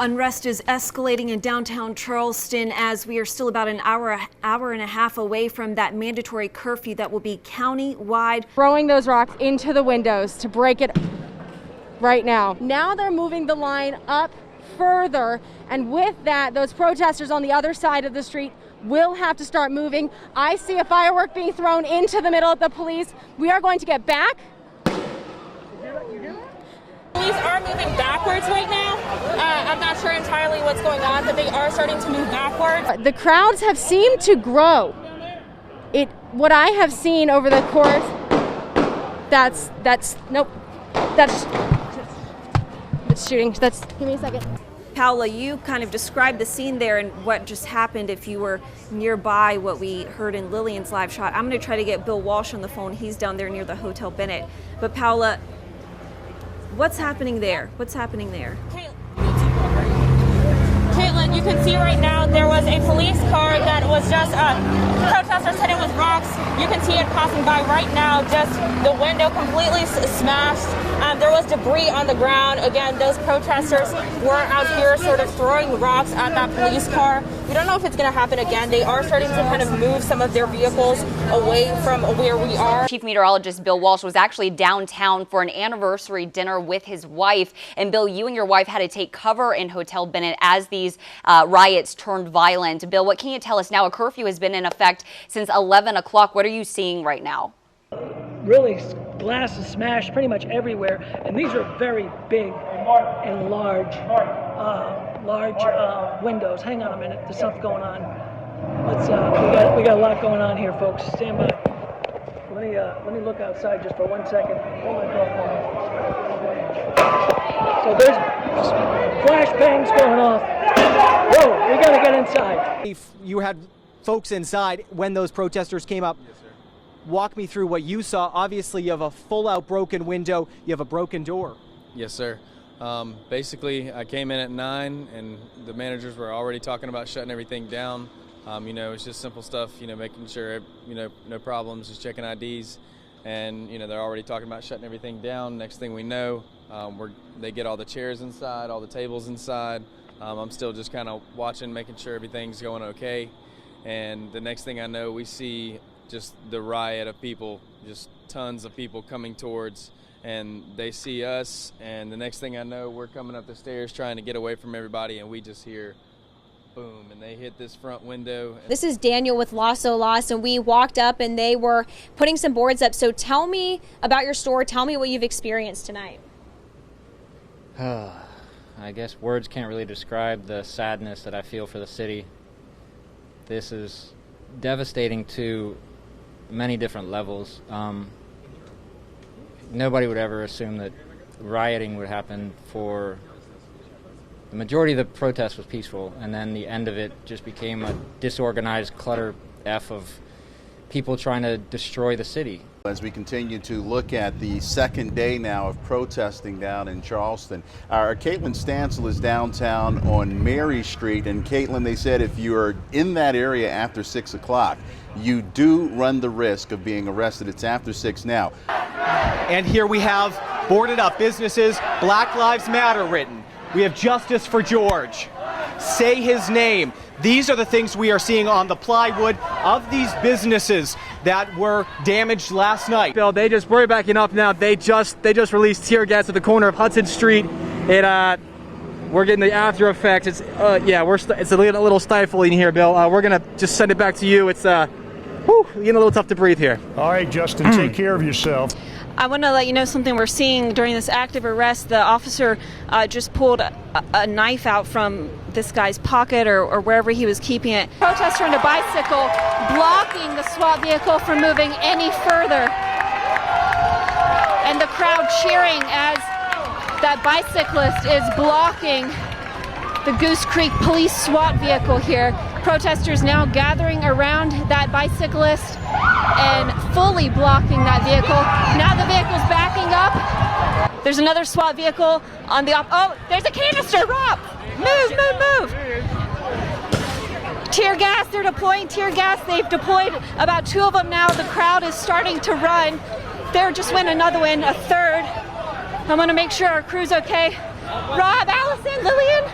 Unrest is escalating in downtown Charleston as we are still about an hour and a half away from that mandatory curfew that will be county-wide. Throwing those rocks into the windows to break it right now. Now they're moving the line up further, and with that, those protesters on the other side of the street will have to start moving. I see a firework being thrown into the middle of the police. We are going to get back. Police are moving backwards right now. I'm not sure entirely what's going on, but they are starting to move backwards. The crowds have seemed to grow. What I have seen over the course, that's shooting. Give me a second. Paula, you kind of described the scene there and what just happened if you were nearby what we heard in Lillian's live shot. I'm going to try to get Bill Walsh on the phone. He's down there near the Hotel Bennett. But Paula, what's happening there? What's happening there? Caitlin, you can see right now there was a police car that was just protesters hit it with rocks. You can see it passing by right now, just the window completely smashed. There was debris on the ground. Again, those protesters were out here sort of throwing rocks at that police car. We don't know if it's going to happen again. They are starting to kind of move some of their vehicles away from where we are. Chief Meteorologist Bill Walsh was actually downtown for an anniversary dinner with his wife. And Bill, you and your wife had to take cover in Hotel Bennett as these riots turned violent. Bill, what can you tell us now? A curfew has been in effect since 11 o'clock. What are you seeing right now? Really, glass is smashed pretty much everywhere, and these are very big and large windows. Hang on a minute, there's something going on. We got a lot going on here, folks. Stand by. Let me look outside just for 1 second. Hold on, So there's flashbangs going off. Whoa, we gotta get inside. If you had folks inside when those protesters came up. Yes, sir. Walk me through what you saw. Obviously, you have a full-out broken window. You have a broken door. Yes, sir. Basically, I came in at 9, and the managers were already talking about shutting everything down. It's just simple stuff, making sure, no problems, just checking IDs. And, they're already talking about shutting everything down. Next thing we know, they get all the chairs inside, all the tables inside. I'm still just kind of watching, making sure everything's going okay. And the next thing I know, we see just the riot of people, just tons of people coming towards, and they see us, and the next thing I know, we're coming up the stairs trying to get away from everybody, and we just hear boom, and they hit this front window. This is Daniel with Lasso Loss, and we walked up and they were putting some boards up. So tell me about your store. Tell me what you've experienced tonight. I guess words can't really describe the sadness that I feel for the city. This is devastating to many different levels. Nobody would ever assume that rioting would happen. For the majority of the protest was peaceful, and then the end of it just became a disorganized clutter F of people trying to destroy the city. As we continue to look at the second day now of protesting down in Charleston, our Caitlin Stansel is downtown on Mary Street, and Caitlin, they said if you are in that area after 6 o'clock, you do run the risk of being arrested. It's after 6 now. And here we have boarded up businesses, Black Lives Matter written. We have Justice for George. Say his name. These are the things we are seeing on the plywood of these businesses that were damaged last night. Bill, we're backing up now. They just released tear gas at the corner of Hudson Street. We're getting the after effects. It's a little stifling here, Bill. We're gonna just send it back to you. It's getting a little tough to breathe here. All right, Justin, take care of yourself. I want to let you know something we're seeing during this active arrest. The officer just pulled a knife out from this guy's pocket or wherever he was keeping it. Protester on a bicycle blocking the SWAT vehicle from moving any further. And the crowd cheering as that bicyclist is blocking the Goose Creek Police SWAT vehicle here. Protesters now gathering around that bicyclist and fully blocking that vehicle. Now the vehicle's backing up. There's another SWAT vehicle on the oh, there's a canister, Rob! Move! Tear gas, they're deploying tear gas. They've deployed about 2 of them now. The crowd is starting to run. There just went another one, a third. I'm gonna make sure our crew's okay. Rob, Allison, Lillian,